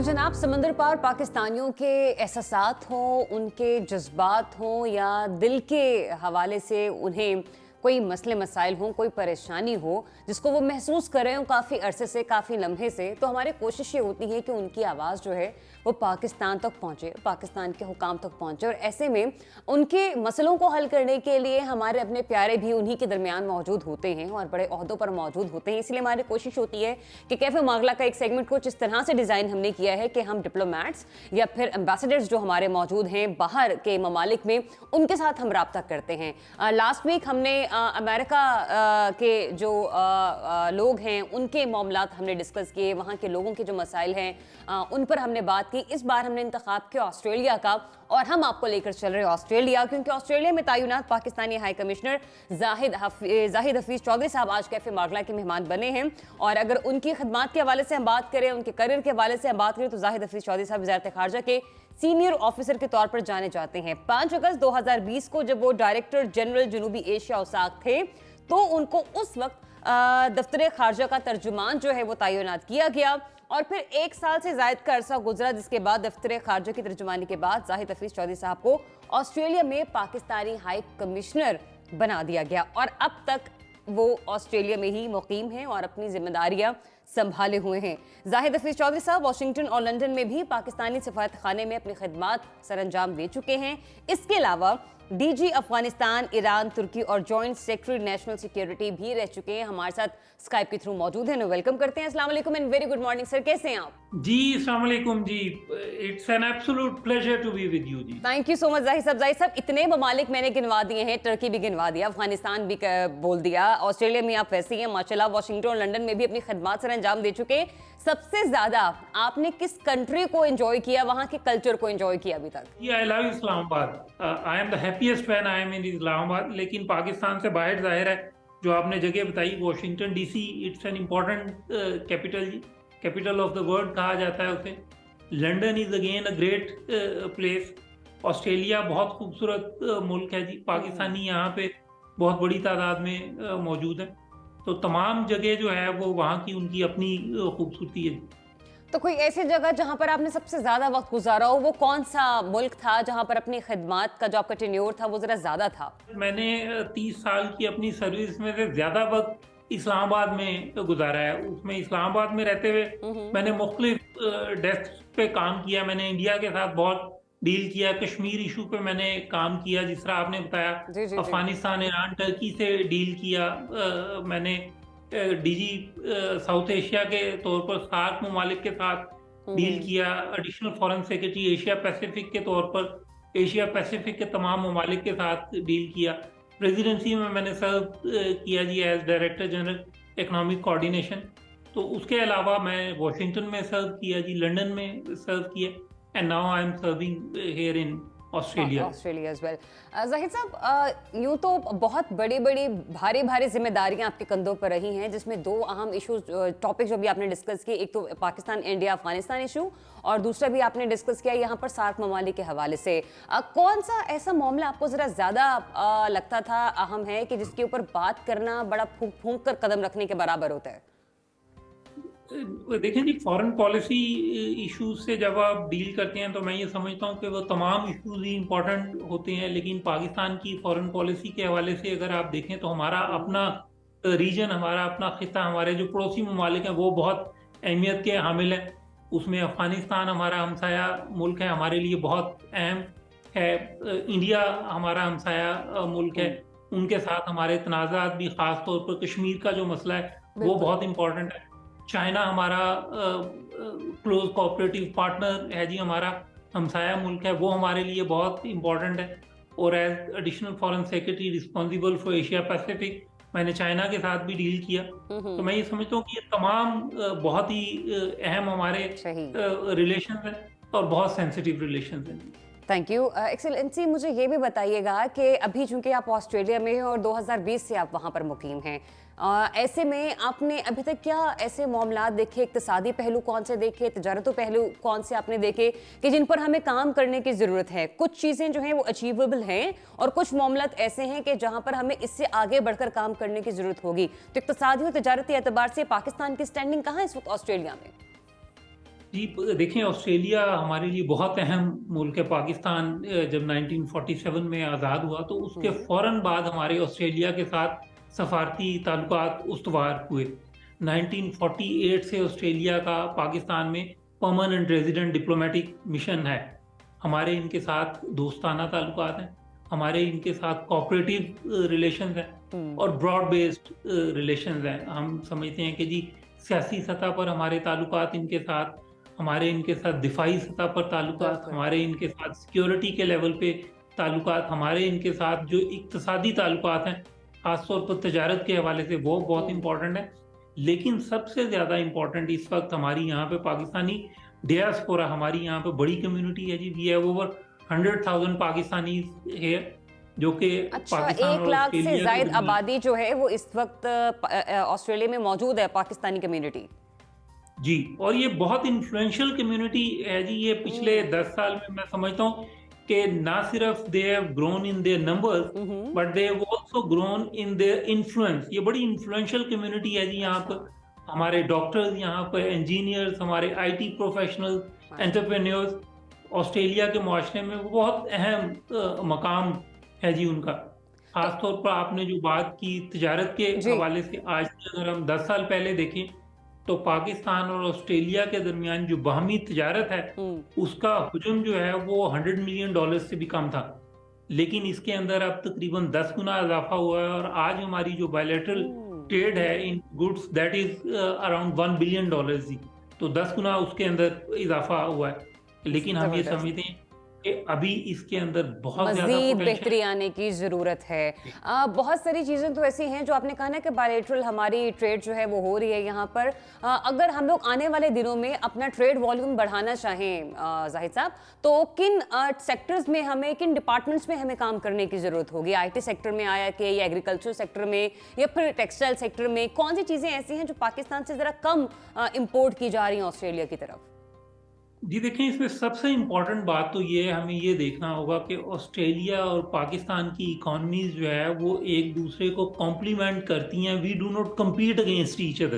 जनाब, समंदर पार पाकिस्तानियों के एहसासात हों, उनके जज्बात हों या दिल के हवाले से उन्हें कोई मसले मसाइल हों, कोई परेशानी हो जिसको वो महसूस कर रहे हो काफ़ी अरसे से, काफ़ी लम्हे से, तो हमारी कोशिश ये होती है कि उनकी आवाज़ जो है वो पाकिस्तान तक पहुँचे, पाकिस्तान के हुकाम तक पहुँचे। और ऐसे में उनके मसलों को हल करने के लिए हमारे अपने प्यारे भी उन्हीं के दरमियान मौजूद होते हैं और बड़े ओहदों पर मौजूद होते हैं। इसलिए हमारी कोशिश होती है कि कैफे मागला का एक सेगमेंट कुछ इस तरह से डिज़ाइन हमने किया है कि हम डिप्लोमेट्स या फिर एम्बेसडर्स जो हमारे मौजूद हैं बाहर के ममालिक में, उनके साथ हम रब्ता करते हैं। लास्ट वीक हमने अमेरिका के जो लोग हैं उनके मामलात हमने डिस्कस किए, वहाँ के लोगों के जो मसाइल हैं उन पर हमने बात की। इस बार हमने इंतखाब किया ऑस्ट्रेलिया का और हम आपको लेकर चल रहे हैं ऑस्ट्रेलिया, क्योंकि ऑस्ट्रेलिया में तैनात पाकिस्तानी हाई कमिश्नर जाहिद हफीज़ चौधरी साहब आज कैफे मागला के मेहमान बने हैं। और अगर उनकी खदमात के हवाले से हम बात करें, उनके करियर के हवाले से हम बात करें, तो जाहिद हफीज़ चौधरी साहब वज़ारत ख़ारजा के सीनियर ऑफिसर के तौर पर जाने जाते हैं। 5 अगस्त 2020 को जब वो डायरेक्टर जनरल जनूबी एशिया औसाक थे तो उनको उस वक्त दफ्तर खारजा का तर्जुमान जो है वो तैनात किया गया और फिर 1 साल से ज़ायद का अरसा गुजरा, जिसके बाद दफ्तर खारजा की तर्जुमानी के बाद जाहिद हफीज़ चौधरी साहब को ऑस्ट्रेलिया में पाकिस्तानी हाई कमिश्नर बना दिया गया और अब तक वो ऑस्ट्रेलिया में ही मुकीम हैं और अपनी जिम्मेदारियां संभाले हुए हैं। जाहिद हफीज़ चौधरी साहब वाशिंगटन और लंदन में भी पाकिस्तानी सफारत खाने में अपनी खिदमात सरअंजाम दे चुके हैं। इसके अलावा डीजी अफगानिस्तान, ईरान, तुर्की और जॉइंट सेक्रेटरी नेशनल सिक्योरिटी भी रह चुके हैं। हमारे साथ स्काइप के थ्रू मौजूद हैं, वेलकम करते हैं। अस्सलाम वालेकुम and very good morning sir, कैसे हैं आप? जी अस्सलाम वालेकुम जी, it's an absolute pleasure to be with you जी। Thank you so much Zahid साहब। जाहिद साहब, इतने ममालिक मैंने गिनवा दिए हैं, टर्की भी गिनवा दिया, अफगानिस्तान भी बोल दिया, ऑस्ट्रेलिया में आप वैसे ही हैं माशाल्लाह, वाशिंगटन और लंदन में भी अपनी खिदमत सर अंजाम दे चुके हैं। सबसे ज्यादा आपने किस कंट्री को एंजॉय किया, वहां के कल्चर को एंजॉय किया अभी तक? I love Islamabad, I am the happiest when I am in Islamabad. लेकिन पाकिस्तान से बाहर जाहिर है जो आपने जगह बताई, Washington DC, it's an important capital G, capital of the world कहा जाता है उसे। London is again a great place. Australia बहुत खूबसूरत मुल्क है जी। पाकिस्तानी यहाँ पे बहुत बड़ी तादाद में मौजूद है, तो तमाम जगह जो है वो वहाँ की उनकी अपनी खूबसूरती है। तो कोई ऐसी जगह जहां पर आपने सबसे ज्यादा वक्त गुजारा हो, वो कौन सा मुल्क था जहां पर अपनी खिदमत का जो आपका टेन्योर था वो जरा ज्यादा था? मैंने 30 साल की अपनी सर्विस में से ज्यादा वक्त इस्लामाबाद में गुजारा है। उसमें इस्लामाबाद में रहते हुए मैंने मुख्तलिफ डेस्क पे काम किया। मैंने इंडिया के साथ बहुत डील किया, कश्मीर इशू पे मैंने काम किया, जिस तरह आपने बताया। अफगानिस्तान, ईरान, टर्की से डील किया। मैंने डीजी साउथ एशिया के तौर पर सार्क ममालिक के साथ डील किया। Additional foreign secretary Asia Pacific के तौर पर एशिया पैसिफिक के तमाम ममालिक के साथ डील किया। प्रेसिडेंसी में मैंने सर्व किया जी as director general economic coordination. तो उसके अलावा मैं वाशिंगटन में सर्व किया जी, लंदन में सर्व किया, and now I am serving here in Australia as well. Zahid साहब, यूं तो बहुत बड़ी बड़ी भारी भारी जिम्मेदारियां आपके कंधों पर रही हैं, जिसमें 2 अहम इशूज टॉपिक जो भी आपने डिस्कस किए, एक तो पाकिस्तान इंडिया अफगानिस्तान इशू और दूसरा भी आपने डिस्कस किया यहाँ पर सार्क ममालिक के हवाले से। कौन सा ऐसा मामला आपको जरा ज्यादा लगता था अहम है कि जिसके ऊपर बात करना बड़ा फूंक फूंक कर कदम रखने के बराबर होता है? देखें जी, फॉरेन पॉलिसी इश्यूज से जब आप डील करते हैं तो मैं ये समझता हूँ कि वो तमाम इश्यूज ही इम्पोर्टेंट होते हैं। लेकिन पाकिस्तान की फॉरेन पॉलिसी के हवाले से अगर आप देखें तो हमारा अपना रीजन, हमारा अपना खिता, हमारे जो पड़ोसी ममालिक हैं वो बहुत अहमियत के हामिल हैं। उसमें अफगानिस्तान हमारा हमसाया मुल्क है, हमारे लिए बहुत अहम है। इंडिया हमारा हमसाया मुल्क है, उनके साथ हमारे तनाज़ात भी, ख़ास तौर पर कश्मीर का जो मसला है वो बहुत इम्पोर्टेंट है। चाइना हमारा क्लोज कोऑपरेटिव पार्टनर है जी, हमारा हमसाया मुल्क है, वो हमारे लिए बहुत इम्पोर्टेंट है। और as additional foreign secretary responsible for Asia Pacific मैंने चाइना के साथ भी डील किया। तो मैं ये समझता हूँ कि ये तमाम बहुत ही अहम हमारे रिलेशन हैं और बहुत सेंसिटिव रिलेशन हैं। Thank you excellency. मुझे ये भी बताइएगा कि अभी चूंकि आप ऑस्ट्रेलिया में हैं और 2020 से आप वहाँ पर मुकीम हैं, ऐसे में आपने अभी तक क्या ऐसे मामलात देखे, इक्तिसादी पहलू कौन से देखे, तजारती पहलू कौन से आपने देखे कि जिन पर हमें काम करने की ज़रूरत है? कुछ चीज़ें जो हैं वो अचीवेबल हैं और कुछ मामलात ऐसे हैं कि जहाँ पर हमें इससे आगे बढ़कर काम करने की ज़रूरत होगी। तो इक्तिसादी और तजारती एतबार से पाकिस्तान की स्टैंडिंग कहाँ है इस वक्त ऑस्ट्रेलिया में? जी, देखें, ऑस्ट्रेलिया हमारे लिए बहुत अहम मुल्क है। पाकिस्तान जब 1947 में आज़ाद हुआ तो उसके हम्म। फ़ौरन बाद हमारे ऑस्ट्रेलिया के साथ सफारती ताल्लुकात उस्तवार हुए। 1948 से ऑस्ट्रेलिया का पाकिस्तान में परमानेंट रेजिडेंट डिप्लोमेटिक मिशन है। हमारे इनके साथ दोस्ताना ताल्लुकात हैं, हमारे इनके साथ कोऑपरेटिव रिलेशंस हैं हम्म। और ब्रॉड बेस्ड रिलेशंस हैं। हम समझते हैं कि जी, सियासी सतह पर हमारे ताल्लुकात इनके साथ, हमारे इनके साथ दिफाई सतह पर ताल्लुकात, बिल्कुल। हमारे इनके साथ सिक्योरिटी के लेवल पे ताल्लुकात, हमारे इनके साथ जो इक्तसादी ताल्लुकात हैं, खासतौर पर तजारत के हवाले से, वो बहुत हम्म। इंपॉर्टेंट है। लेकिन सबसे ज़्यादा इंपॉर्टेंट इस वक्त हमारी यहाँ पे पाकिस्तानी डियास्पोरा, हमारी यहाँ पे बड़ी कम्युनिटी है जी। वी हैव ओवर 100,000 पाकिस्तानी है, जो कि अच्छा, पाकिस्तान 1 और लाख से ऑस्ट्रेलिया के जायद दरमियान। आबादी जो है वो इस वक्त ऑस्ट्रेलिया में मौजूद है, पाकिस्तानी कम्युनिटी। जी, और ये बहुत इन्फ्लुएंशियल कम्युनिटी है जी। ये पिछले 10 साल में मैं समझता हूँ कि ना सिर्फ they have grown in their numbers, hmm. But they have also grown in their influence. ये बड़ी इन्फ्लुएंशियल कम्युनिटी है जी यहाँ अच्छा। पर। हमारे डॉक्टर्स यहाँ पर, इंजीनियर्स, हमारे आईटी प्रोफेशनल्स, माशाल्लाह। एंटरप्रेन्योर्स, ऑस्ट्रेलिया के मुआशरे में वो बहुत अहम मकाम है जी उनका। तो खास तौर पर आपने जो बात की तजारत के जी। हवाले से, आज से अगर हम 10 साल पहले देखें तो पाकिस्तान और ऑस्ट्रेलिया के दरमियान जो बाहमी तजारत है, हम्म। उसका हुजम जो है वो $100 मिलियन से भी कम था। लेकिन इसके अंदर अब तकरीबन 10 गुना इजाफा हुआ है, और आज हमारी जो बायलैटरल हम्म। ट्रेड है in goods, that is around $1 billion जी। तो 10 गुना उसके अंदर इजाफा हुआ है। लेकिन हम ये जबरदस्त। समझते हैं कि अभी इसके अंदर बहुत ज्यादा मजीद पोटेंशियल बेहतरी आने की ज़रूरत है। बहुत सारी चीज़ें तो ऐसी हैं जो आपने कहा ना कि बायलैटरल हमारी ट्रेड जो है वो हो रही है यहाँ पर। अगर हम लोग आने वाले दिनों में अपना ट्रेड वॉल्यूम बढ़ाना चाहें जाहिद साहब, तो किन सेक्टर्स में हमें, किन डिपार्टमेंट्स में हमें काम करने की ज़रूरत होगी? आईटी सेक्टर में आया कि, या एग्रीकल्चर सेक्टर में, या फिर टेक्सटाइल सेक्टर में? कौन सी चीज़ें ऐसी हैं जो पाकिस्तान से ज़रा कम इम्पोर्ट की जा रही हैं ऑस्ट्रेलिया की तरफ? जी, देखें, इसमें सबसे इम्पोर्टेंट बात तो ये है, हमें ये देखना होगा कि ऑस्ट्रेलिया और पाकिस्तान की इकोनॉमीज जो है वो एक दूसरे को कॉम्प्लीमेंट करती हैं। We do not compete against each other.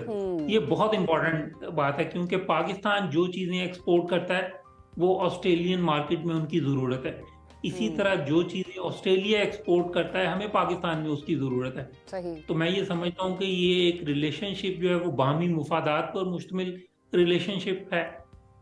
ये हम्म। बहुत इंपॉर्टेंट बात है, क्योंकि पाकिस्तान जो चीज़ें एक्सपोर्ट करता है वो ऑस्ट्रेलियन मार्केट में उनकी ज़रूरत है। इसी हम्म। तरह जो चीज़ें ऑस्ट्रेलिया एक्सपोर्ट करता है, हमें पाकिस्तान में उसकी ज़रूरत है। सही। तो मैं ये समझता हूँ कि ये एक रिलेशनशिप जो है वो बाहमी मुफादात पर मुश्तमिल रिलेशनशिप है।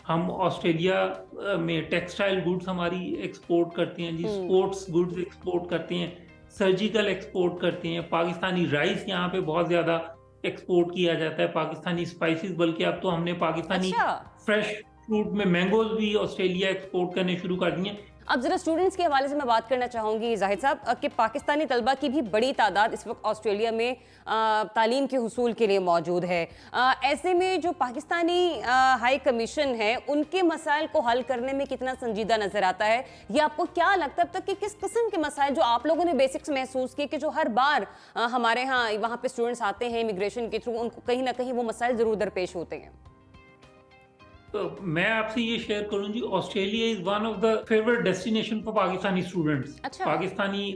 हम ऑस्ट्रेलिया में टेक्सटाइल गुड्स हमारी एक्सपोर्ट करते हैं जी, हम्म। स्पोर्ट्स गुड्स एक्सपोर्ट करते हैं, सर्जिकल एक्सपोर्ट करते हैं, पाकिस्तानी राइस यहाँ पे बहुत ज़्यादा एक्सपोर्ट किया जाता है, पाकिस्तानी स्पाइसेस, बल्कि अब तो हमने पाकिस्तानी अच्छा, फ्रेश फ्रूट में मैंगोज भी ऑस्ट्रेलिया एक्सपोर्ट करने शुरू कर दिए। अब जरा स्टूडेंट्स के हवाले से मैं बात करना चाहूँगी जाहिद साहब कि पाकिस्तानी तलबा की भी बड़ी तादाद इस वक्त ऑस्ट्रेलिया में तालीम के हुसूल के लिए मौजूद है। ऐसे में जो पाकिस्तानी हाई कमीशन है, उनके मसाइल को हल करने में कितना संजीदा नजर आता है? या आपको क्या लगता है अब तक कि किस किस्म के मसाइल जो आप लोगों ने बेसिक्स महसूस किए कि जो हर बार हमारे यहाँ वहाँ पे स्टूडेंट्स आते हैं इमिग्रेशन के थ्रू, उनको कहीं ना कहीं वो मसाइल जरूर दरपेश होते हैं? तो मैं आपसे ये शेयर करूं जी, Australia is one of the favourite destination for Pakistani students. अच्छा। पाकिस्तानी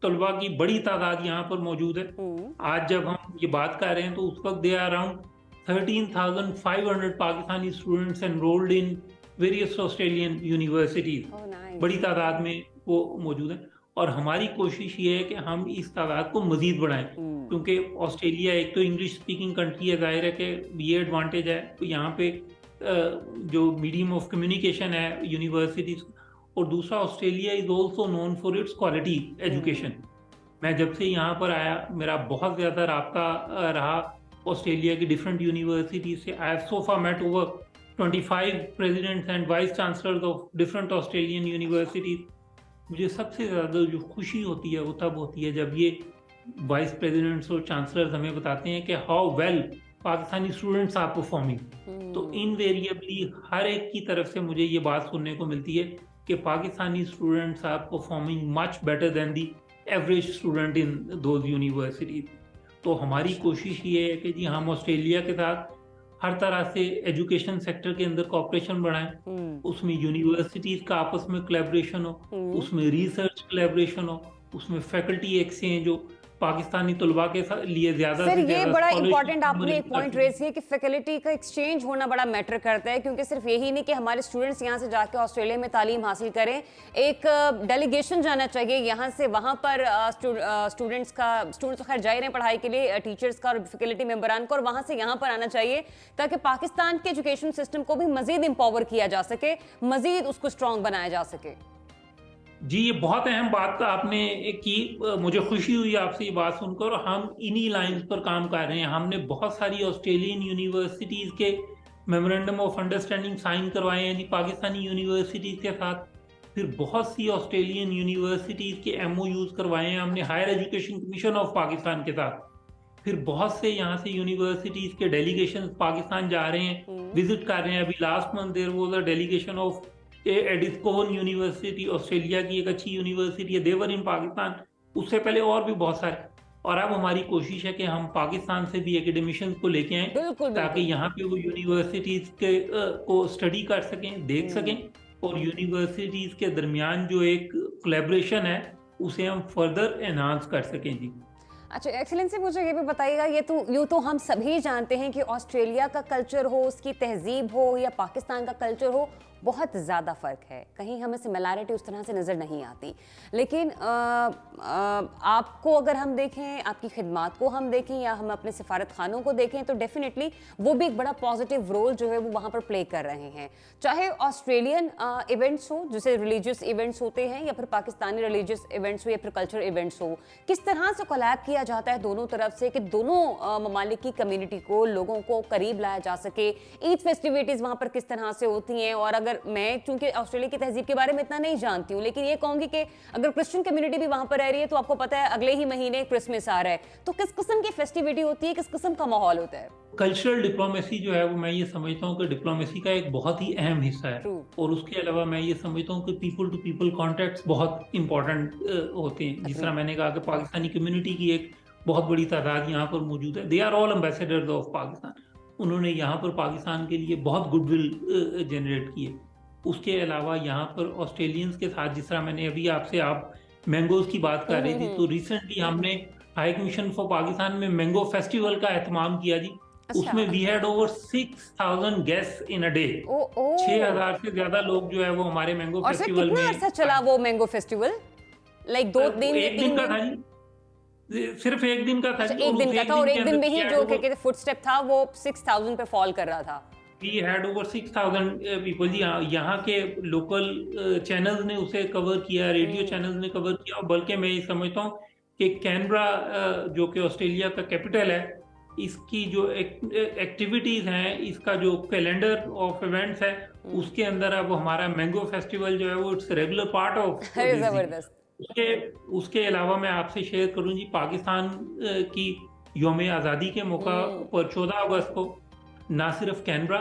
तलबा की बड़ी तादाद यहाँ पर मौजूद है। हम्म। आज जब हम ये बात कर रहे हैं तो उस वक्त they are around 13,500 Pakistani students enrolled in various Australian universities. Oh nice. बड़ी तादाद में वो मौजूद है, और हमारी कोशिश ये है कि हम इस तादाद को मजीद बढ़ाएं, क्योंकि ऑस्ट्रेलिया एक तो इंग्लिश स्पीकिंग कंट्री है, जाहिर है कि ये एडवांटेज है यहाँ पे जो मीडियम ऑफ कम्युनिकेशन है यूनिवर्सिटीज, और दूसरा Australia is also known for its quality education. मैं जब से यहाँ पर आया मेरा बहुत ज़्यादा राब्ता रहा ऑस्ट्रेलिया की डिफरेंट यूनिवर्सिटीज से। I have so far met over 25 presidents and vice chancellors of different Australian universities. मुझे सबसे ज़्यादा जो खुशी होती है वो तब होती है जब ये वाइस प्रेसिडेंट्स और चांसलर्स हमें बताते हैं कि how well Pakistani students are performing. तो इनवेरिएबली हर एक की तरफ से मुझे ये बात सुनने को मिलती है कि Pakistani students are performing much better than the average student in those universities. तो हमारी कोशिश ये है कि जी हम ऑस्ट्रेलिया के साथ हर तरह से एजुकेशन सेक्टर के अंदर कॉपरेशन बढ़ाएं, उसमें यूनिवर्सिटीज का आपस में कोलैबोरेशन हो, उसमें रिसर्च कोलैबोरेशन हो, उसमें फैकल्टी एक्सचेंज हो, पाकिस्तानी तलबा के लिए ज्यादा सर से ये ज्यादा बड़ा scholarship इंपॉर्टेंट आपने अरेंज एक पॉइंट करते हैं। रेज किया कि फैकल्टी का एक्सचेंज होना बड़ा मैटर करता है, क्योंकि सिर्फ यही नहीं कि हमारे स्टूडेंट्स यहाँ से जाके ऑस्ट्रेलिया में तालीम हासिल करें, एक डेलीगेशन जाना चाहिए यहाँ से वहाँ पर स्टूडेंट्स तो खैर जा ही रहे हैं पढ़ाई के लिए, टीचर्स का और फैकल्टी मेंबरान का, और वहाँ से यहाँ पर आना चाहिए ताकि पाकिस्तान के एजुकेशन सिस्टम को भी मजीद एम्पावर किया जा सके, मजीद उसको स्ट्रॉन्ग बनाया जा सके। जी, ये बहुत अहम बात आपने की। मुझे खुशी हुई आपसे ये बात सुनकर। हम इन्हीं लाइंस पर काम कर रहे हैं। हमने बहुत सारी ऑस्ट्रेलियन यूनिवर्सिटीज़ के मेमोरेंडम ऑफ अंडरस्टैंडिंग साइन करवाए हैं, यानी पाकिस्तानी यूनिवर्सिटीज़ के साथ। फिर बहुत सी ऑस्ट्रेलियन यूनिवर्सिटीज़ के MOUs करवाए हैं हमने higher education commission of Pakistan के साथ। फिर बहुत से यहाँ से यूनिवर्सिटीज़ के डेलीगेशन पाकिस्तान जा रहे हैं, विजिट कर रहे हैं। अभी last month there was a delegation of Edith Cowan university, Australia की एक अच्छी यूनिवर्सिटी है, देवर इन पाकिस्तान। उससे पहले और भी बहुत सारे। और अब हमारी कोशिश है कि हम पाकिस्तान से भी एकेडमिशियंस को लेके आएं, बिल्कुल ताकि यहाँ पे वो यूनिवर्सिटीज के को स्टडी कर सकें, देख सकें, और यूनिवर्सिटीज के दरमियान जो एक कोलैबोरेशन है उसे हम फर्दर एनहांस कर सकें। जी अच्छा एक्सीलेंसी, मुझे ये भी बताइएगा, यूँ तो हम सभी जानते हैं कि ऑस्ट्रेलिया का कल्चर हो, उसकी तहजीब हो, या पाकिस्तान का कल्चर हो, बहुत ज़्यादा फ़र्क है, कहीं हमें सिमिलैरिटी उस तरह से नज़र नहीं आती। लेकिन आपको अगर हम देखें, आपकी खिदमात को हम देखें, या हम अपने सफारत खानों को देखें, तो डेफिनेटली वो भी एक बड़ा पॉजिटिव रोल जो है वो वहाँ पर प्ले कर रहे हैं। चाहे ऑस्ट्रेलियन इवेंट्स हो, जैसे रिलीजियस इवेंट्स होते हैं, या फिर पाकिस्तानी रिलीजियस इवेंट्स हो, या फिर कल्चर इवेंट्स हो, किस तरह से कोलैब किया जाता है दोनों तरफ से कि दोनों ममालिक की कम्युनिटी को, लोगों को करीब लाया जा सके। ईद फेस्टिविटीज़ वहाँ पर किस तरह से होती हैं, और अगर मैं चूंकि ऑस्ट्रेलिया की तहजीब के बारे में इतना नहीं जानती हूँ, लेकिन ये कहूंगी कि अगर क्रिश्चियन कम्युनिटी भी वहां पर रह रही है तो आपको पता है अगले ही महीने क्रिसमस आ रहा है, तो किस किस्म की फेस्टिविटी होती है, किस किस्म का माहौल होता है? कल्चरल डिप्लोमेसी जो है वो मैं ये समझता हूँ कि डिप्लोमेसी का एक बहुत ही अहम हिस्सा है। True. और उसके अलावा मैं ये समझता हूँ कि पीपल टू पीपल कॉन्टैक्ट्स बहुत इंपॉर्टेंट होते हैं। जिस तरह मैंने कहा कि पाकिस्तानी कम्युनिटी की एक बहुत बड़ी तादाद यहाँ पर मौजूद है। They are all ambassadors of Pakistan. उन्होंने यहाँ पर पाकिस्तान के लिए बहुत गुडविल जनरेट की है। उसके अलावा यहाँ पर ऑस्ट्रेलियंस के साथ, जिस तरह मैंने अभी आप मैंगोज की बात कर रही थी, तो रिसेंटली हमने हाई कमीशन फॉर पाकिस्तान में मैंगो फेस्टिवल का एहतमाम किया जी। उसमें we had over 6000 guests in a day. 6000 से ज्यादा लोग जो है वो हमारे मैंगो फेस्टिवल में। कितना अरसा चला वो मैंगो फेस्टिवल? लाइक 2 दिन, एक दिन का था जी, सिर्फ एक दिन का था। एक दिन का था, और एक दिन में ही जो कहते फुटस्टेप था वो 6000 पे फॉल कर रहा था। We had over 6000 people जी। यहाँ के लोकल चैनल्स ने उसे कवर किया, रेडियो चैनल्स ने कवर किया। और बल्कि मैं ये समझता हूँ कि कैनबरा जो कि ऑस्ट्रेलिया का कैपिटल है, इसकी जो एक्टिविटीज हैं, इसका जो कैलेंडर ऑफ इवेंट्स है, उसके अंदर अब हमारा मैंगो फेस्टिवल जो है वो इट्स रेगुलर पार्ट ऑफ। जबरदस्त। उसके अलावा मैं आपसे शेयर करूँ जी, पाकिस्तान की यौम आज़ादी के मौका पर 14 अगस्त को ना सिर्फ कैनबरा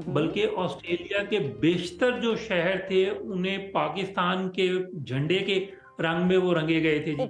बल्कि ऑस्ट्रेलिया के बेशतर जो शहर थे उन्हें पाकिस्तान के झंडे के रंग में वो रंगे गए थे जी।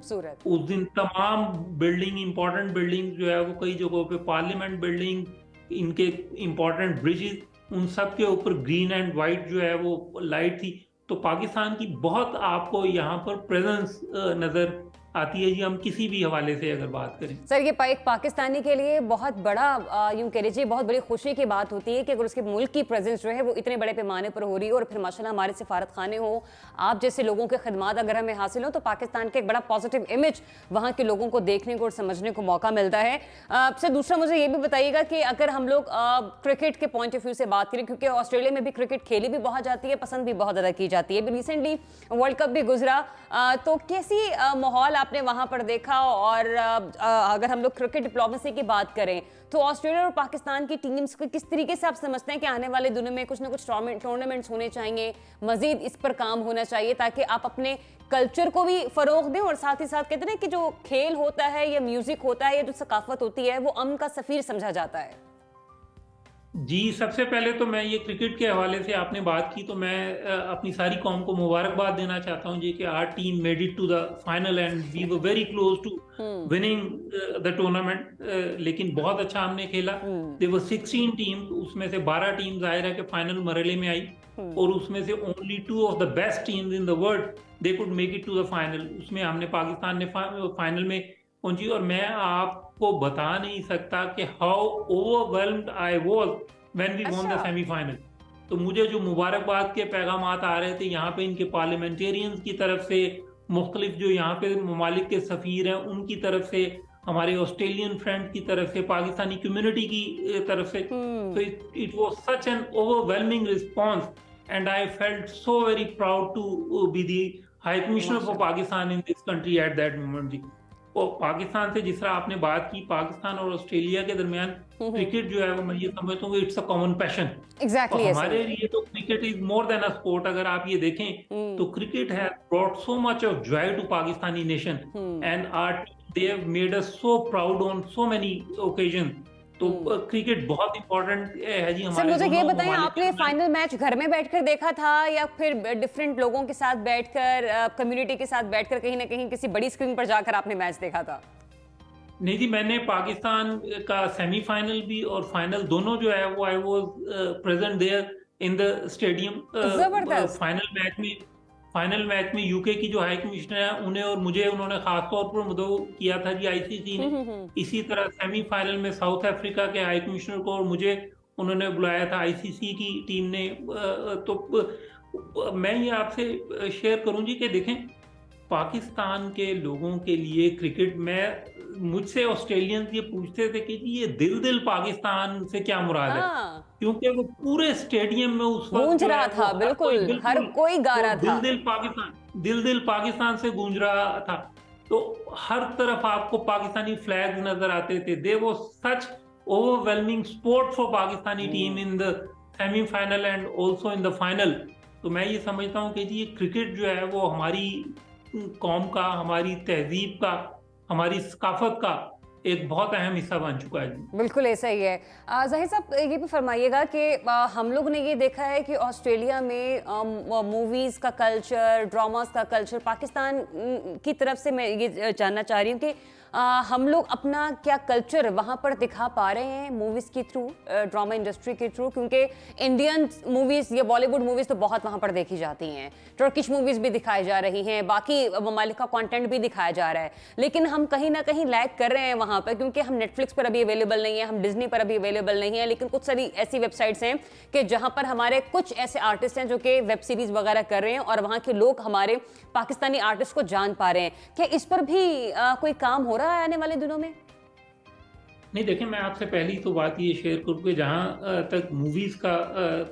उस दिन तमाम बिल्डिंग, इंपॉर्टेंट बिल्डिंग जो है वो कई जगहों पे, पार्लियामेंट बिल्डिंग, इनके इंपॉर्टेंट ब्रिजेस, उन सब के ऊपर ग्रीन एंड वाइट जो है वो लाइट थी। तो पाकिस्तान की बहुत आपको यहाँ पर प्रेजेंस नजर आती है जी, हम किसी भी हवाले से अगर बात करें। सर ये एक पाकिस्तानी के लिए बहुत बड़ा यूं कह लीजिए बहुत बड़ी खुशी की बात होती है कि अगर उसके मुल्क की प्रेजेंस जो है वो इतने बड़े पैमाने पर हो रही है, और फिर माशाल्लाह हमारे सिफारत खाने हो, आप जैसे लोगों के खदमात अगर हमें हासिल हो, तो पाकिस्तान के एक बड़ा पॉजिटिव इमेज वहाँ के लोगों को देखने को और समझने को मौका मिलता है। सर दूसरा मुझे ये भी बताइएगा कि अगर हम लोग क्रिकेट के पॉइंट ऑफ व्यू से बात करें, क्योंकि ऑस्ट्रेलिया में भी क्रिकेट खेली भी बहुत जाती है, पसंद भी बहुत ज़्यादा की जाती है, अभी रिसेंटली वर्ल्ड कप भी गुजरा, तो कैसी माहौल आपने वहाँ पर देखा? और अगर हम लोग क्रिकेट डिप्लोमेसी की बात करें, तो ऑस्ट्रेलिया और पाकिस्तान की टीम्स को किस तरीके से आप समझते हैं कि आने वाले दिनों में कुछ ना कुछ टूर्नामेंट्स होने चाहिए, मजीद इस पर काम होना चाहिए, ताकि आप अपने कल्चर को भी फरोग दें, और साथ ही साथ कहते हैं कि जो खेल होता है या म्यूजिक होता है या जो सकाफत होती है वो अमन का सफीर समझा जाता है? जी, सबसे पहले तो मैं ये क्रिकेट के हवाले से आपने बात की, तो मैं अपनी सारी कौम को मुबारकबाद देना चाहता हूँ जी कि our team made it to the final and we were very close to winning the tournament. लेकिन बहुत अच्छा हमने खेला। देयर वर 16 टीम्स, उसमें से 12 टीम जाहिर है कि फाइनल मरहले में आई, और उसमें से only 2 of the best teams in the world they could make it to the final. उसमें हमने पाकिस्तान ने फाइनल में जी, और मैं आपको बता नहीं सकता कि how overwhelmed I was when we won the अच्छा। सेमीफाइनल। तो मुझे जो मुबारकबाद के पैगामात आ रहे थे यहाँ पे इनके पार्लियामेंटेरियंस की तरफ से, मुख्तलिफ जो यहाँ पे ममालिक के सफ़ीर हैं उनकी तरफ से, हमारे ऑस्ट्रेलियन फ्रेंड की तरफ से, पाकिस्तानी कम्युनिटी की तरफ से। तो it was such an overwhelming response and I felt so very proud to be the high commissioner for माशाल्लाह। Pakistan in this country at that moment जी। और पाकिस्तान से जिस तरह आपने बात की, पाकिस्तान और ऑस्ट्रेलिया के दरमियान क्रिकेट जो है वो मैं ये समझता हूँ इट्स अ कॉमन पैशन। और एग्जैक्टली ऐसा ही हमारे है। लिए तो cricket is more than a sport. अगर आप ये देखें तो cricket has brought so much of joy to Pakistani nation and are they have made us so proud on so many occasion. तो क्रिकेट बहुत इंपॉर्टेंट है जी सर हमारे मुझे ये दोनों बताएं, ममालिक के आपने दरमियान। फाइनल मैच घर में बैठकर देखा था या फिर डिफरेंट लोगों के साथ बैठकर, कम्युनिटी के साथ बैठकर कहीं ना कहीं किसी बड़ी स्क्रीन पर जाकर आपने मैच देखा था? नहीं जी, मैंने पाकिस्तान का सेमीफाइनल भी और फाइनल दोनों जो है वो I was present there in the stadium. जबरदस्त। फाइनल मैच में यूके की जो हाई कमिश्नर है उन्हें और मुझे उन्होंने खास तौर पर मदऊ किया था जी आईसीसी ने। इसी तरह सेमीफाइनल में साउथ अफ्रीका के हाई कमिश्नर को और मुझे उन्होंने बुलाया था आईसीसी की टीम ने। मैं ये आपसे शेयर करूं जी कि देखें, पाकिस्तान के लोगों के लिए क्रिकेट में मुझसे ऑस्ट्रेलियंस ये पूछते थे कि जी ये दिल दिल पाकिस्तान से क्या मुराद है, हाँ, क्योंकि वो पूरे स्टेडियम में उस वक्त गूंज जो रहा है वो था, हर कोई बिल्कुल हर बिल्कुल कोई गा वो रहा था। दिल दिल पाकिस्तान से गूंज रहा था। तो हर तरफ आपको पाकिस्तानी फ्लैग्स नजर आते थे। दे वो such overwhelming support for Pakistani team in the semifinal and also in the final. तो मैं ये समझता हूँ कि जी क्रिकेट जो है वो हमारी कौम का, हमारी तहजीब का, हमारी सकाफत का एक बहुत अहम हिस्सा बन चुका है जी। बिल्कुल ऐसा ही है। ज़ाहिर साहब ये भी फरमाइएगा कि हम लोग ने ये देखा है कि ऑस्ट्रेलिया में मूवीज़ का कल्चर, ड्रामास का कल्चर, पाकिस्तान की तरफ से मैं ये जानना चाह रही हूँ कि हम लोग अपना क्या कल्चर वहाँ पर दिखा पा रहे हैं मूवीज़ के थ्रू, ड्रामा इंडस्ट्री के थ्रू, क्योंकि इंडियन मूवीज़ या बॉलीवुड मूवीज़ तो बहुत वहाँ पर देखी जाती हैं, टर्किश मूवीज़ भी दिखाई जा रही हैं, बाकी ममालिक का कंटेंट भी दिखाया जा रहा है, लेकिन हम कहीं ना कहीं लैग कर रहे हैं वहाँ पर, क्योंकि हम नेटफ्लिक्स पर अभी अवेलेबल नहीं है, हम डिज्नी पर अभी अवेलेबल नहीं है, लेकिन कुछ सारी ऐसी वेबसाइट्स हैं कि जहाँ पर हमारे कुछ ऐसे आर्टिस्ट हैं जो कि वेब सीरीज़ वगैरह कर रहे हैं और वहाँ के लोग हमारे पाकिस्तानी आर्टिस्ट को जान पा रहे हैं। क्या इस पर भी कोई काम हो रहा है आने वाले दिनों में? नहीं, देखिए, मैं आपसे पहली तो बात ये शेयर करूँ कि जहाँ तक मूवीज़ का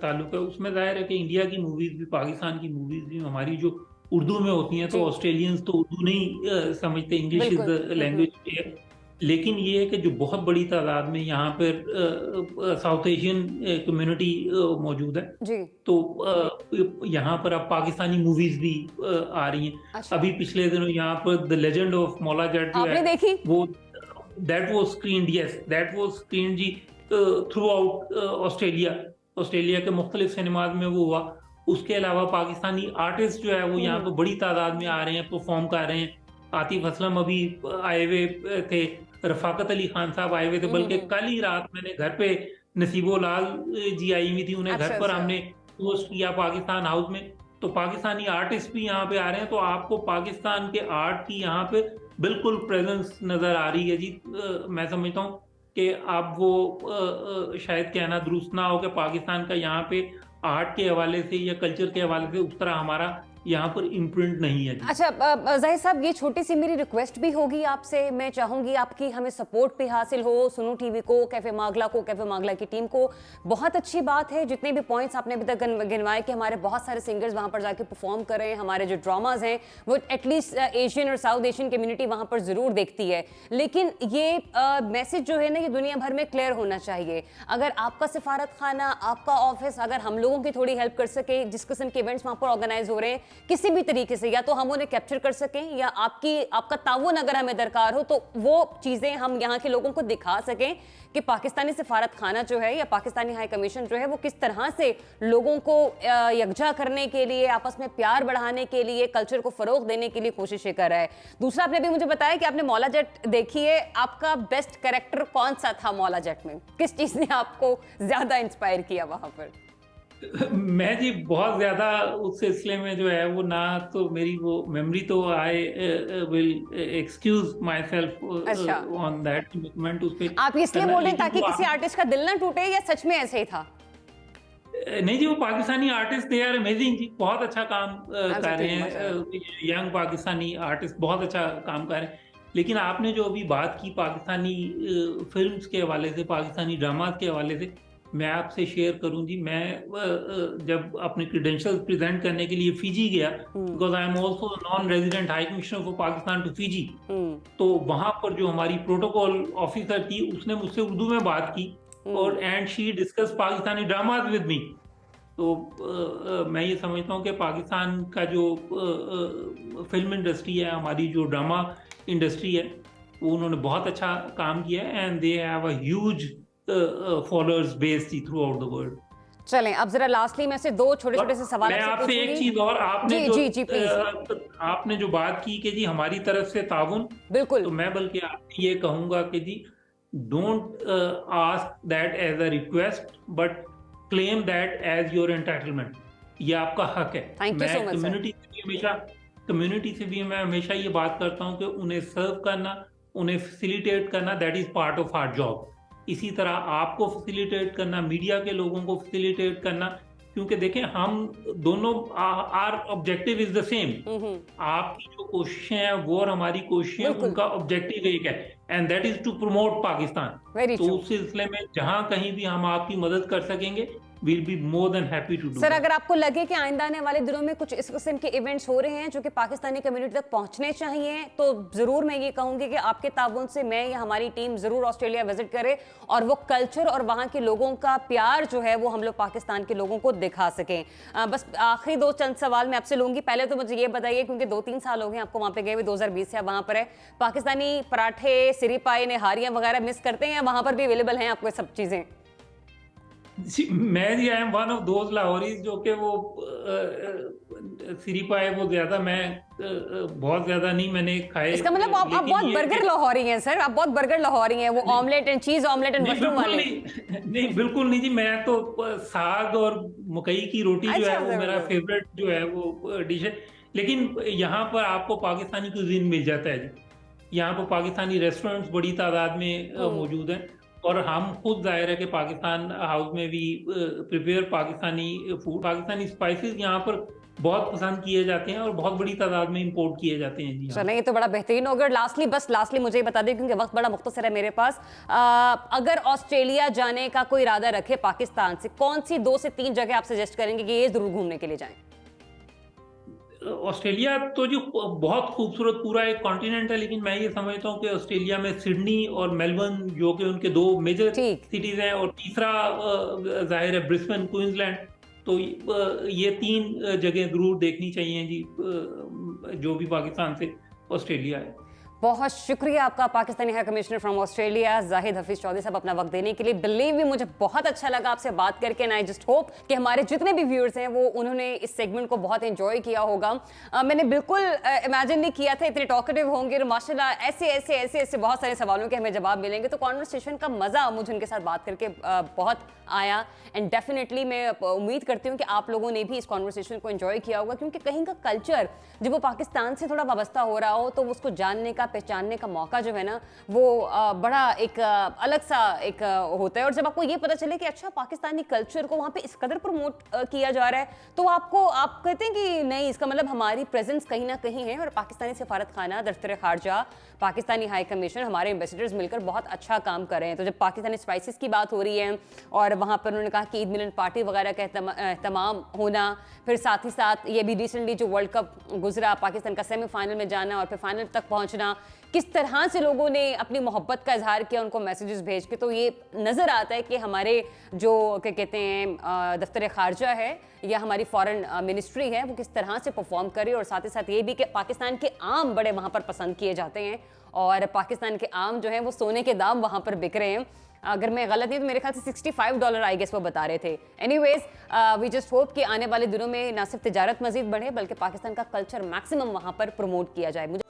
ताल्लुक है, उसमें ज़ाहिर है कि इंडिया की मूवीज़ भी, पाकिस्तान की मूवीज़ भी हमारी जो उर्दू में होती हैं, तो जी, ऑस्ट्रेलियंस तो उर्दू नहीं समझते, इंग्लिश इज़ बिल्कुल। द लैंग्वेज है। लेकिन ये है कि जो बहुत बड़ी तादाद में यहाँ पर साउथ एशियन कम्युनिटी मौजूद है। जी। तो यहाँ पर अब पाकिस्तानी मूवीज़ भी आ रही हैं। अच्छा, अभी पिछले दिनों यहाँ पर the legend of Maula Jatt जो आपने है देखी? वो that was screened, yes, that was screened जी थ्रू आउट ऑस्ट्रेलिया के मुख्तलिफ सिनेमाज में वो हुआ। उसके अलावा पाकिस्तानी आर्टिस्ट जो है वो यहाँ पे बड़ी तादाद में आ रहे हैं, परफॉर्म कर रहे हैं। आतिफ असलम अभी आए हुए थे, रफाकत अली खान साहब आए हुए थे, बल्कि कल ही रात मैंने घर पे नसीबो लाल जी आई हुई थी, उन्हें अच्छा, घर पर अच्छा। हमने होस्ट किया पाकिस्तान हाउस में। तो पाकिस्तानी आर्टिस्ट भी यहाँ पे आ रहे हैं, तो आपको पाकिस्तान के आर्ट की यहाँ पे बिल्कुल प्रेजेंस नजर आ रही है जी। मैं समझता हूँ कि आप वो शायद कहना दुरुस्त ना हो कि पाकिस्तान का यहाँ पे आर्ट के हवाले से या कल्चर के हवाले से उस तरह हमारा यहाँ पर इम्प्रिंट नहीं है जी। अच्छा, जाहिर साहब ये छोटी सी मेरी रिक्वेस्ट भी होगी आपसे, मैं चाहूंगी आपकी हमें सपोर्ट भी हासिल हो, सुनो टीवी को, कैफे मागला की टीम को। बहुत अच्छी बात है जितने भी पॉइंट्स आपने अभी तक गिनवाए कि हमारे बहुत सारे सिंगर्स वहाँ पर जाके परफॉर्म कर रहे हैं, हमारे जो ड्रामाज हैं वो एटलीस्ट एशियन और साउथ एशियन कम्युनिटी वहाँ पर ज़रूर देखती है। लेकिन ये मैसेज जो है ना, ये दुनिया भर में क्लियर होना चाहिए। अगर आपका सिफारत खाना, आपका ऑफिस, अगर हम लोगों की थोड़ी हेल्प कर सके, जिस किस्म के इवेंट्स वहाँ पर ऑर्गेनाइज हो रहे हैं किसी भी तरीके से, या तो हम उन्हें कैप्चर कर सकें या आपका ताउन अगर हमें दरकार हो तो वो चीज़ें हम यहाँ के लोगों को दिखा सकें कि पाकिस्तानी सिफारत खाना जो है या पाकिस्तानी हाई कमीशन जो है वो किस तरह से लोगों को यकजा करने के लिए, आपस में प्यार बढ़ाने के लिए, कल्चर को फ़रोग देने के लिए कोशिशें कर रहा है। दूसरा, आपने भी मुझे बताया कि आपने मौला जट देखी है। आपका बेस्ट कैरेक्टर कौन सा था मौला जट में? किस चीज़ ने आपको ज़्यादा इंस्पायर किया वहाँ पर? मैं जी बहुत ज्यादा उस सिलसिले में जो है वो ना, तो मेरी वो मेमोरी, तो I will excuse my self अच्छा, ऑन दैट कमिटमेंट उस पे आप इसलिए करना। बोल रहे हैं लेकिन ताकि जो किसी आर्टिस्ट का दिल ना टूटे, या सच में ऐसे ही था? नहीं जी, वो Pakistani artist they are amazing जी, बहुत अच्छा काम अच्छा, कर रहे ठीक, माशाल्लाह। हैं। यंग पाकिस्तानी आर्टिस्ट बहुत अच्छा काम कर रहे हैं। लेकिन आपने जो अभी बात की पाकिस्तानी फिल्म्स के हवाले से, पाकिस्तानी ड्रामाज के हवाले से, मैं आपसे शेयर करूं जी, मैं जब अपने क्रीडेंशियल्स प्रेजेंट करने के लिए फिजी गया, hmm, because I am also non resident high commissioner for Pakistan to Fiji. Hmm, तो वहां पर जो हमारी प्रोटोकॉल ऑफिसर थी, उसने मुझसे उर्दू में बात की, हम्म। और and she discuss Pakistani dramas with me. तो मैं ये समझता हूँ कि पाकिस्तान का जो फिल्म इंडस्ट्री है, हमारी जो ड्रामा इंडस्ट्री है, वो उन्होंने बहुत अच्छा काम किया है, and they have a huge followers base through out the world. चलें, अब जरा लास्टली मैं से दो छोटे और छोटे से सवाल मैं आपसे आपसे एक पूछूंगी। चीज और, जी जी जी, प्लीज। आपने जो बात की कि जी हमारी तरफ से ताउन, बिल्कुल। तो मैं बल्कि आपसे ये कहूंगा कि जी don't ask that as a request, but claim that as your entitlement. ये आपका हक है। थैंक यू मैं सो मच सर। कम्युनिटी से भी मैं हमेशा ये बात करता हूँ कि उन्हें सर्व करना, उन्हें फैसिलिटेट करना, that is part of our job. इसी तरह आपको फैसिलिटेट करना, मीडिया के लोगों को फैसिलिटेट करना, क्योंकि देखें हम दोनों, our objective is the same. आपकी जो कोशिशें हैं वो और हमारी कोशिशें, बिल्कुल। उनका ऑब्जेक्टिव एक है, and that is to promote Pakistan. Very तो ट्रू। उस सिलसिले में जहां कहीं भी हम आपकी मदद कर सकेंगे, we'll be more than happy to do sir, that. अगर आपको लगे कि आइंदा आने वाले दिनों में कुछ इस किस्म के इवेंट्स हो रहे हैं जो कि पाकिस्तानी कम्युनिटी तक पहुंचने चाहिए, तो जरूर मैं ये कहूंगी कि आपके ताउन से मैं या हमारी टीम जरूर ऑस्ट्रेलिया विजिट करे और वो कल्चर और वहां के लोगों का प्यार जो है वो हम लोग पाकिस्तान के लोगों को दिखा सकें। बस आखिरी दो चंद सवाल मैं आपसे लूंगी। पहले तो मुझे ये बताइए, क्योंकि 2-3 साल हो गए आपको वहां पे गए हुए, 2020 से आप वहां पर है, पाकिस्तानी पराठे, सिरी पाई, निहारियां वगैरह मिस करते हैं या वहां पर भी अवेलेबल हैं आपको सब चीजें? मैं जी I am one of those Lahoris जो कि वो सिरी पाए वो ज्यादा, मैं बहुत ज्यादा नहीं मैंने खाए, इसका मतलब आप लेकिन बहुत ये बर्गर लाहौरी हैं सर, आप बहुत बर्गर लाहौरी हैं, वो ऑमलेट एंड चीज ऑमलेट एंड नहीं मशरूम बिल्कुल वाले। नहीं, नहीं बिल्कुल नहीं जी, मैं तो साग और मकई की रोटी जो है अच्छा, वो मेरा जबरदस्त। फेवरेट जो है वो डिश है। लेकिन यहाँ पर आपको पाकिस्तानी कुजीन मिल जाता है जी। यहाँ पर पाकिस्तानी रेस्टोरेंट्स बड़ी तादाद में मौजूद हैं, और हम खुद जाहिर है कि पाकिस्तान हाउस में भी prepare Pakistani food, Pakistani spices यहाँ पर बहुत पसंद किए जाते हैं और बहुत बड़ी तादाद में इंपोर्ट किए जाते हैं जी यहाँ। चलें, ये तो बड़ा बेहतरीन हो गया। लास्टली, बस लास्टली मुझे ये बता दें, क्योंकि वक्त बड़ा मुख्तसर है मेरे पास, अगर ऑस्ट्रेलिया जाने का कोई इरादा रखे पाकिस्तान से, कौन सी 2 से 3 जगह आप सजेस्ट करेंगे कि ये जरूर घूमने के लिए जाएं? ऑस्ट्रेलिया तो जो बहुत खूबसूरत पूरा एक कॉन्टिनेंट है, लेकिन मैं ये समझता हूँ कि ऑस्ट्रेलिया में सिडनी और मेलबर्न जो कि उनके दो मेजर ठीक। सिटीज हैं, और तीसरा जाहिर है ब्रिस्बेन, क्वींसलैंड। तो ये 3 जगह जरूर देखनी चाहिए जी, जो भी पाकिस्तान से ऑस्ट्रेलिया है। बहुत शुक्रिया आपका, Pakistani high commissioner from Australia Zahid Hafeez Chaudhry साहब, अपना वक्त देने के लिए। बिलीव मी, मुझे बहुत अच्छा लगा आपसे बात करके, एंड आई जस्ट होप कि हमारे जितने भी व्यूअर्स हैं वो उन्होंने इस सेगमेंट को बहुत एंजॉय किया होगा। मैंने बिल्कुल इमेजिन नहीं किया था इतने टॉकेटिव होंगे, और माशाल्लाह ऐसे ऐसे ऐसे ऐसे बहुत सारे सवालों के हमें जवाब मिलेंगे। तो कॉन्वर्सेशन का मज़ा मुझे उनके साथ बात करके बहुत आया, एंड डेफिनेटली मैं उम्मीद करती हूँ कि आप लोगों ने भी इस कॉन्वर्सेशन को एंजॉय किया होगा, क्योंकि कहीं का कल्चर जब वो पाकिस्तान से थोड़ा वाबस्ता हो रहा हो तो उसको जानने का, पहचानने का मौका जो है ना, वो बड़ा एक अलग सा एक होता है। और जब आपको ये पता चले कि अच्छा पाकिस्तानी कल्चर को वहाँ पे इस कदर प्रमोट किया जा रहा है, तो आप कहते हैं कि नहीं, इसका मतलब हमारी प्रेजेंस कहीं ना कहीं है। और पाकिस्तानी सफारत खाना, दफ्तर खारजा, पाकिस्तानी हाई कमीशन, हमारे एम्बेसडर्स मिलकर बहुत अच्छा काम कर रहे हैं। तो जब पाकिस्तानी स्पाइसेस की बात हो रही है, और वहाँ पर उन्होंने कहा कि ईद मिलन पार्टी वगैरह का एहतमाम होना, फिर साथ ही साथ ये भी रिसेंटली जो वर्ल्ड कप गुजरा, पाकिस्तान का सेमीफाइनल में जाना और फिर फाइनल तक पहुंचना, किस तरह से लोगों ने अपनी मोहब्बत का इजहार किया उनको मैसेजेस भेज के, तो ये नज़र आता है कि हमारे जो क्या कहते हैं दफ्तर खारजा है या हमारी फॉरेन मिनिस्ट्री है, वो किस तरह से परफॉर्म करे। और साथ ही साथ ये भी कि पाकिस्तान के आम बड़े वहाँ पर पसंद किए जाते हैं, और पाकिस्तान के आम जो हैं वो सोने के दाम वहाँ पर बिक रहे हैं। अगर मैं गलत नहीं तो मेरे ख्याल से $65 आई गेस वो बता रहे थे। एनीवेज, वी जस्ट होप कि आने वाले दिनों में ना सिर्फ तिजारत मजीद बढ़े, बल्कि पाकिस्तान का कल्चर मैक्सिमम वहाँ पर प्रमोट किया जाए। मुझे